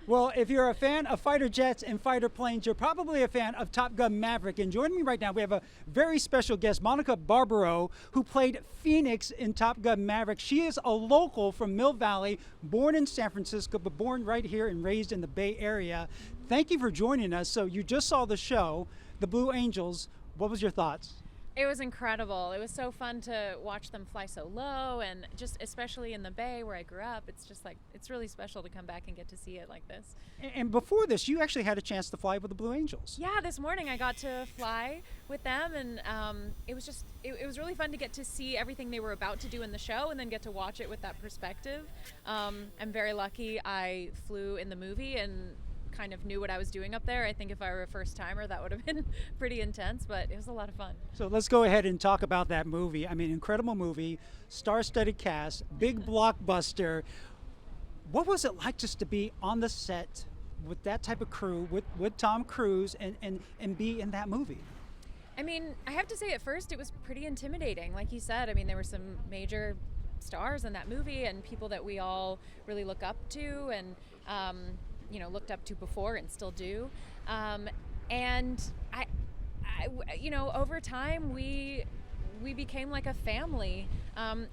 Well, if you're a fan of fighter jets and fighter planes, you're probably a fan of Top Gun Maverick. And joining me right now, we have a very special guest, Monica Barbaro, who played Phoenix in Top Gun Maverick. She is a local from Mill Valley, born in San Francisco, but born right here and raised in the Bay Area. Thank you for joining us. So you just saw the show, The Blue Angels. What was your thoughts? It was incredible. It was so fun to watch them fly so low, and just especially in the Bay where I grew up, it's just like, it's really special to come back and get to see it like this. And before this, you actually had a chance to fly with the Blue Angels. Yeah, this morning I got to fly with them, and it was just, it was really fun to get to see everything they were about to do in the show and then get to watch it with that perspective. I'm very lucky I flew in the movie and kind of knew what I was doing up there. I think if I were a first timer, that would have been pretty intense, but it was a lot of fun. So let's go ahead and talk about that movie. I mean, incredible movie, star-studded cast, big blockbuster. What was it like just to be on the set with that type of crew, with Tom Cruise, and be in that movie? I mean, I have to say at first it was pretty intimidating. Like you said, I mean, there were some major stars in that movie and people that we all really look up to and you know, looked up to before and still do. And I, you know, over time we became like a family.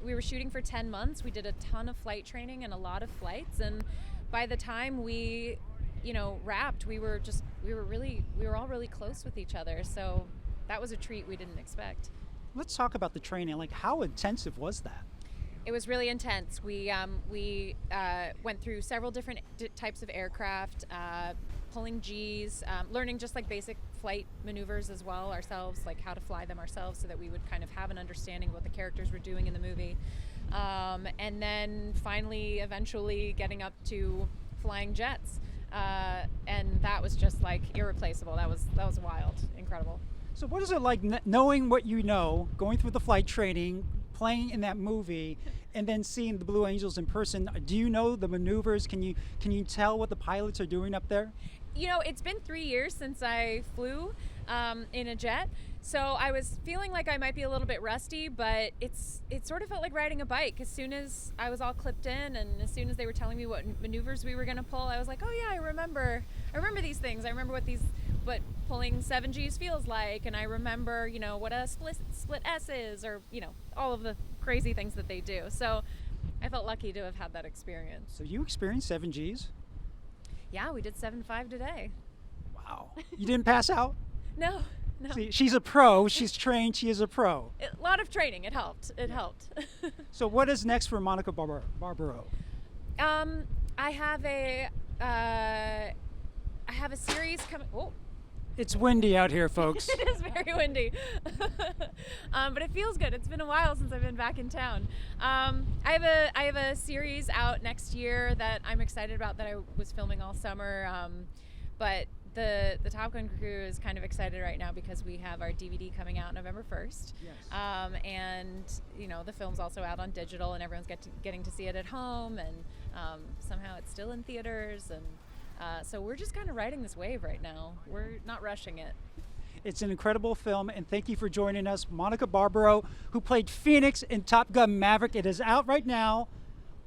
We were shooting for 10 months. We did a ton of flight training and a lot of flights. And by the time we, you know, wrapped, we were all really close with each other. So that was a treat we didn't expect. Let's talk about the training. Like, how intensive was that? It was really intense. We went through several different types of aircraft, pulling Gs, learning just like basic flight maneuvers as well ourselves, like how to fly them ourselves so that we would kind of have an understanding of what the characters were doing in the movie. And then finally, eventually getting up to flying jets. And that was just like irreplaceable. That was wild, incredible. So what is it like knowing what you know, going through the flight training, playing in that movie, and then seeing the Blue Angels in person? Do you know the maneuvers? Can you tell what the pilots are doing up there? You know, it's been 3 years since I flew in a jet, so I was feeling like I might be a little bit rusty, but it sort of felt like riding a bike. As soon as I was all clipped in, and as soon as they were telling me what maneuvers we were going to pull, I was like, oh yeah, I remember these things. I remember what pulling 7Gs feels like, and I remember, you know, what a split S is, or, you know, all of the crazy things that they do. So I felt lucky to have had that experience. So you experienced 7Gs? Yeah, we did 7.5 today. Wow. You didn't pass out? No. See, she's a pro. She's trained. She is a pro. A lot of training. It helped. It helped. So what is next for Monica Barbaro? I have a series coming. Oh. It's windy out here, folks. It is very windy. But it feels good. It's been a while since I've been back in town. I have a series out next year that I'm excited about, that I was filming all summer. But the Top Gun crew is kind of excited right now because we have our DVD coming out November 1st. Yes. And you know, the film's also out on digital, and everyone's getting to see it at home, and somehow it's still in theaters, and so we're just kind of riding this wave right now. We're not rushing it. It's an incredible film, and thank you for joining us. Monica Barbaro, who played Phoenix in Top Gun Maverick. It is out right now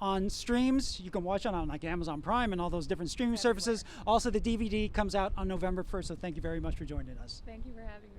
on streams. You can watch it on like Amazon Prime and all those different streaming services. Also, the DVD comes out on November 1st, so thank you very much for joining us. Thank you for having me.